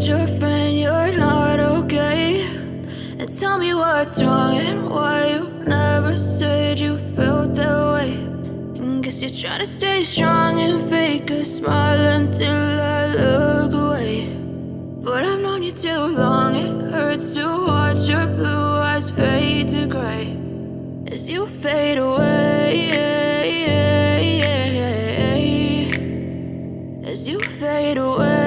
told your friend you're not okay? And tell me what's wrong and why you never said you felt that way. And guess you're trying to stay strong and fake a smile until I look away. But I've known you too long, it hurts to watch your blue eyes fade to gray as you fade away, as you fade away.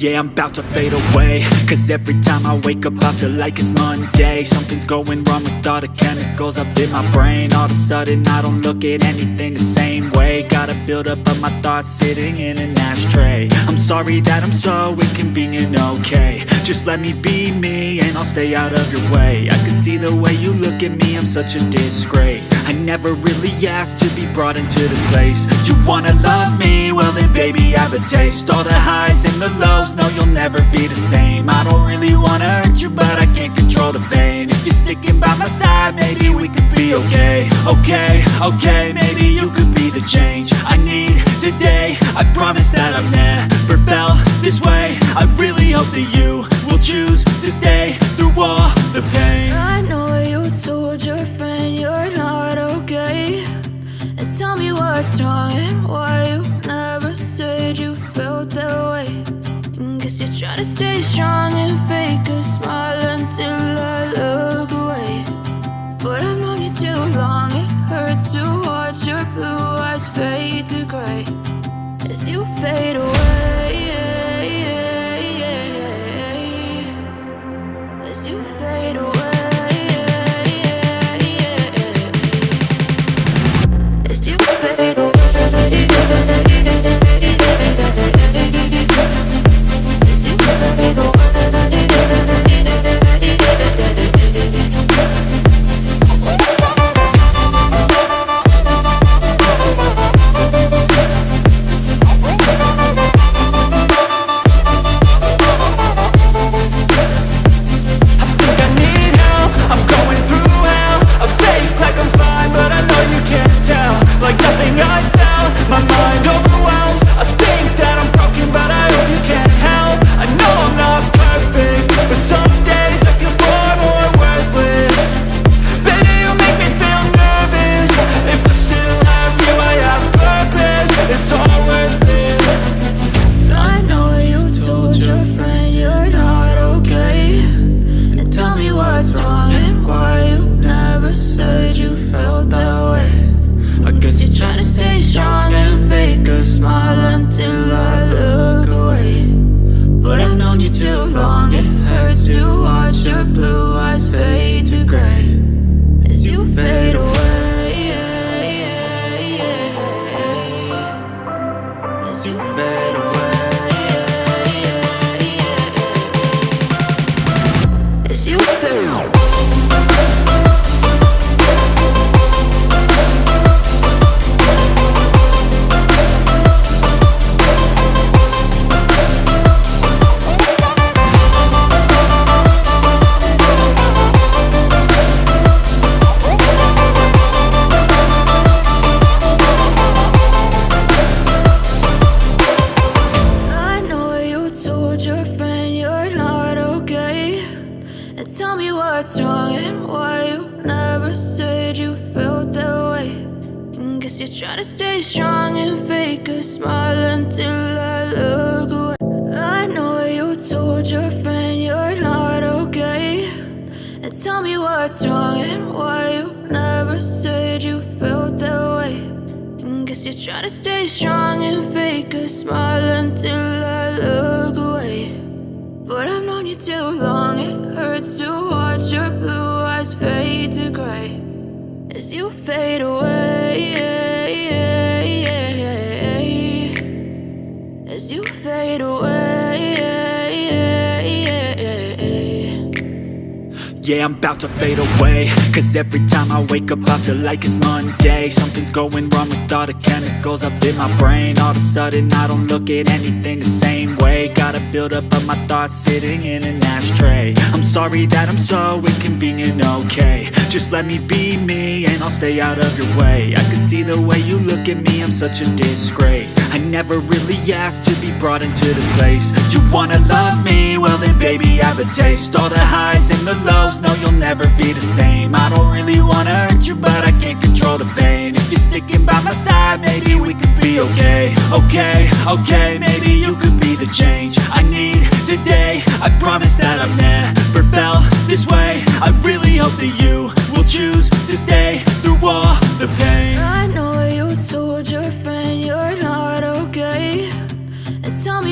Yeah, I'm about to fade away, cause every time I wake up I feel like it's Monday. Something's going wrong with all the chemicals up in my brain. All of a sudden I don't look at anything the same way. Got a buildup of my thoughts sitting in an ashtray. I'm sorry that I'm so inconvenient, okay? Just let me be me and I'll stay out of your way. I can see the way you look at me, I'm such a disgrace. I never really asked to be brought into this place. You wanna love me? Well then baby I have a taste. All the highs and the lows, no you'll never be the same. I don't really wanna hurt you but I can't control the pain. If you're sticking by my side maybe we could be okay. Okay, maybe you could be the change I need today. I promise that I've never felt this way. I really hope that you will choose to stay through all the pain. I know you told your friend you're not okay. And tell me what's wrong and why you never said you felt that way. And guess you're trying to stay strong and fake a smile until I look away. But I've known you too long, it hurts to watch your blue eyes fade to gray as you fade away, as you fade away, as you fade away. Yeah, I'm about to fade away, cause every time I wake up I feel like it's Monday. Something's going wrong with all the chemicals up in my brain. All of a sudden I don't look at anything the same way. Gotta build up of my thoughts sitting in an ashtray. I'm sorry that I'm so inconvenient, okay. Just let me be me and I'll stay out of your way. I can see the way you look at me, I'm such a disgrace. I never really asked to be brought into this place. You wanna love me? Well then baby, have a taste. All the highs and the lows, no you'll never be the same. I don't really wanna hurt you, but I can't control the pain. If you're sticking by my side, maybe we could be okay. Okay, maybe you could be the change I need today. I promise that I've never felt this way. I really hope that you will choose to stay through all the pain.